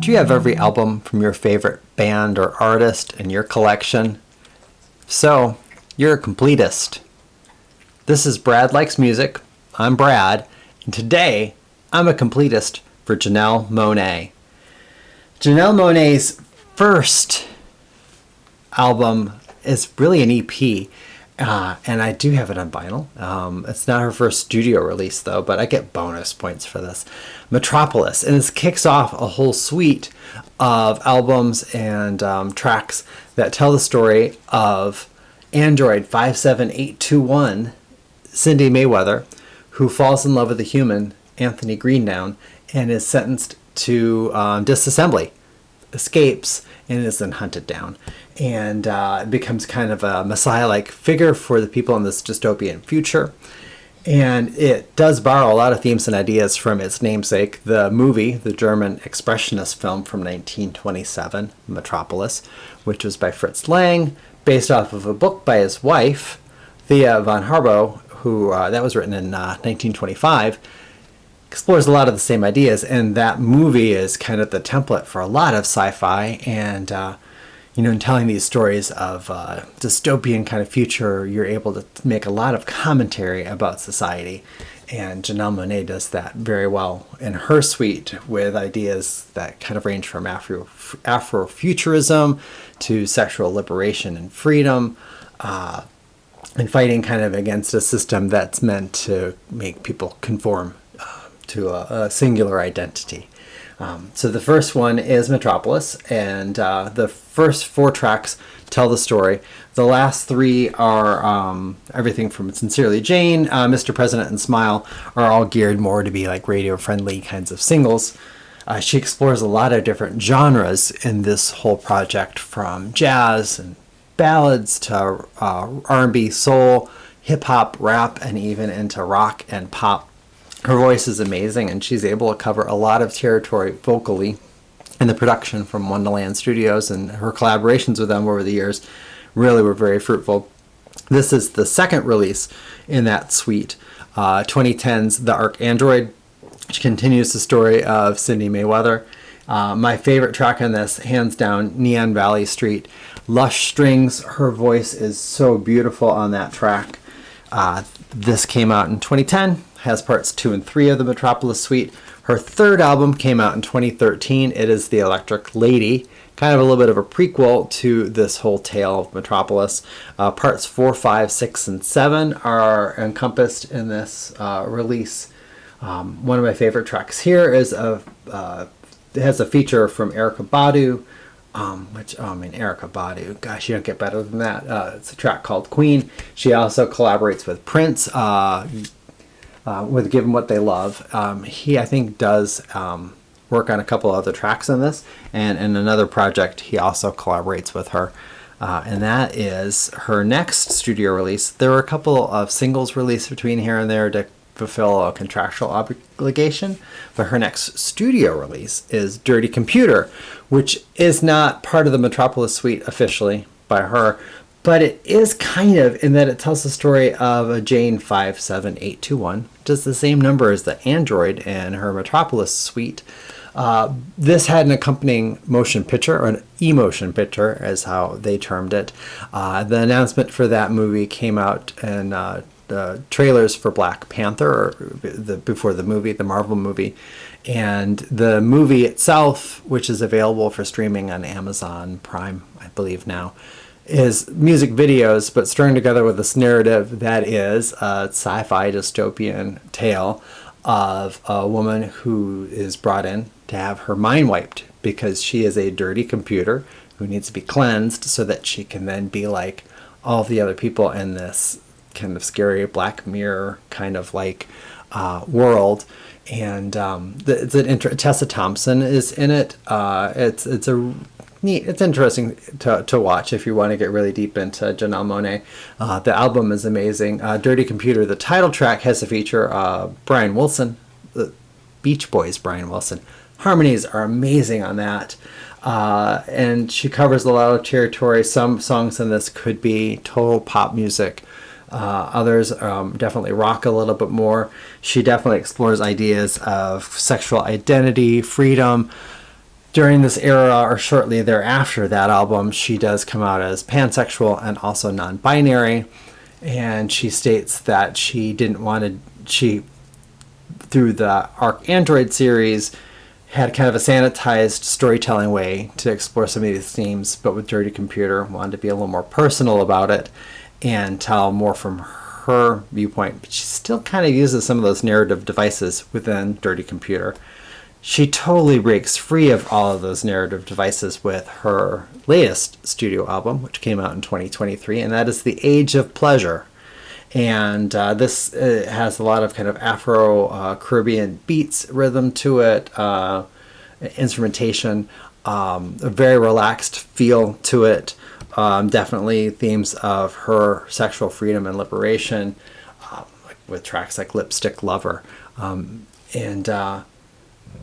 Do you have every album from your favorite band or artist in your collection? If so, you're a completist. This is Brad Likes Music. I'm Brad, and today I'm a completist for Janelle Monae. Janelle Monae's first album is really an EP, and I do have it on vinyl. It's not her first studio release, though, but I get bonus points for this. Metropolis, and this kicks off a whole suite of albums and tracks that tell the story of android 57821, Cindy Mayweather, who falls in love with a human, Anthony Greendown, and is sentenced to disassembly, escapes, and is then hunted down, and becomes kind of a messiah-like figure for the people in this dystopian future. And it does borrow a lot of themes and ideas from its namesake, the movie, the German expressionist film from 1927, Metropolis, which was by Fritz Lang, based off of a book by his wife, Thea von Harbo, who that was written in 1925, explores a lot of the same ideas, and that movie is kind of the template for a lot of sci-fi, and in telling these stories of dystopian kind of future, you're able to make a lot of commentary about society, and Janelle Monae does that very well in her suite with ideas that kind of range from Afrofuturism to sexual liberation and freedom, and fighting kind of against a system that's meant to make people conform to a singular identity. So the first one is Metropolis, and the first 4 tracks tell the story. The last 3 are everything from Sincerely Jane, Mr. President, and Smile are all geared more to be like radio-friendly kinds of singles. She explores a lot of different genres in this whole project, from jazz and ballads to R&B, soul, hip-hop, rap, and even into rock and pop. Her voice is amazing, and she's able to cover a lot of territory vocally. And the production from Wonderland Studios and her collaborations with them over the years really were very fruitful. This is the second release in that suite, 2010's The Arc Android, which continues the story of Cindy Mayweather. My favorite track on this, hands down, Neon Valley Street. Lush strings, her voice is so beautiful on that track. This came out in 2010. Has parts 2 and 3 of the Metropolis suite. Her third album came out in 2013. It is The Electric Lady, kind of a little bit of a prequel to this whole tale of Metropolis. Parts 4, 5, 6, and 7 are encompassed in this release. One of my favorite tracks here is it has a feature from Erykah Badu, Erykah Badu, gosh, you don't get better than that. It's a track called Queen. She also collaborates with Prince, with Give 'Em What They Love. He, I think, does work on a couple other tracks in this, and in another project he also collaborates with her, and that is her next studio release. There were a couple of singles released between here and there to fulfill a contractual obligation, but her next studio release is Dirty Computer, which is not part of the Metropolis suite officially by her, but it is kind of, in that it tells the story of a Jane 57821, which is the same number as the Android in her Metropolis suite. This had an accompanying motion picture, or an e-motion picture, as how they termed it. The announcement for that movie came out in the trailers for Black Panther, or before the movie, the Marvel movie. And the movie itself, which is available for streaming on Amazon Prime, I believe now, is music videos, but strung together with this narrative that is a sci-fi dystopian tale of a woman who is brought in to have her mind wiped because she is a dirty computer who needs to be cleansed so that she can then be like all the other people in this kind of scary Black Mirror kind of like world. And Tessa Thompson is in it. It's a neat. It's interesting to watch if you want to get really deep into Janelle Monae. The album is amazing. Dirty Computer, the title track, has a feature Brian Wilson, the Beach Boys Brian Wilson. Harmonies are amazing on that. And she covers a lot of territory. Some songs in this could be total pop music. Others definitely rock a little bit more. She definitely explores ideas of sexual identity, freedom, During this era, or shortly thereafter that album, she does come out as pansexual and also non-binary. And she states that she didn't want to, she, through the Arc Android series, had kind of a sanitized storytelling way to explore some of these themes, but with Dirty Computer, wanted to be a little more personal about it and tell more from her viewpoint. But she still kind of uses some of those narrative devices within Dirty Computer. She totally breaks free of all of those narrative devices with her latest studio album, which came out in 2023, and that is The Age of Pleasure. And this has a lot of kind of Afro-Caribbean beats, rhythm to it, instrumentation, a very relaxed feel to it. Definitely themes of her sexual freedom and liberation, like with tracks like Lipstick Lover.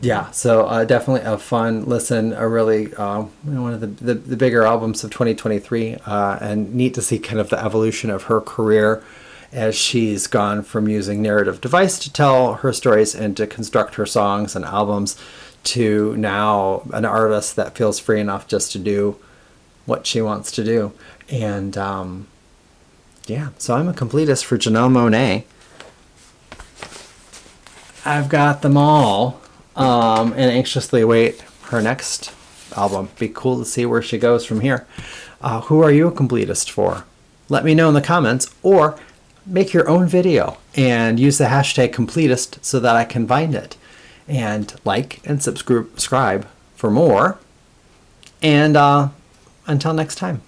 Yeah, so definitely a fun listen, a really one of the bigger albums of 2023, and neat to see kind of the evolution of her career as she's gone from using narrative device to tell her stories and to construct her songs and albums to now an artist that feels free enough just to do what she wants to do. And yeah, so I'm a completist for Janelle Monae. I've got them all. And anxiously await her next album. Be cool to see where she goes from here. Who are you a completist for? Let me know in the comments, or make your own video and use the hashtag completist so that I can find it. And like and subscribe for more. And until next time.